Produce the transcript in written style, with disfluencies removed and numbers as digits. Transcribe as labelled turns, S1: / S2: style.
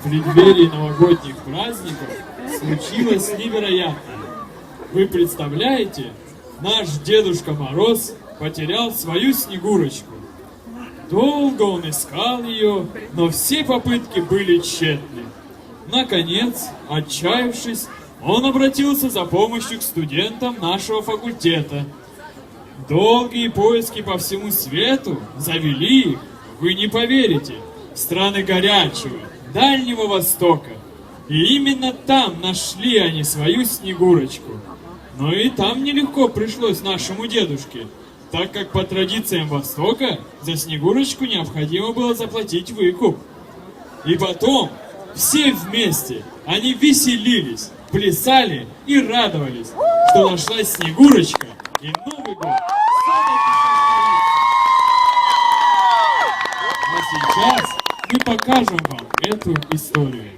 S1: В преддверии новогодних праздников случилось невероятное. Вы представляете, наш Дедушка Мороз потерял свою Снегурочку. Долго он искал ее, но все попытки были тщетны. Наконец, отчаявшись, он обратился за помощью к студентам нашего факультета. Долгие поиски по всему свету завели их, вы не поверите, в страны горячего, Дальнего Востока. И именно там нашли они свою Снегурочку. Но и там нелегко пришлось нашему дедушке, так как по традициям Востока за Снегурочку необходимо было заплатить выкуп. И потом все вместе они веселились, плясали и радовались, что нашлась Снегурочка, и Новый год. А сейчас мы покажем вам эту историю.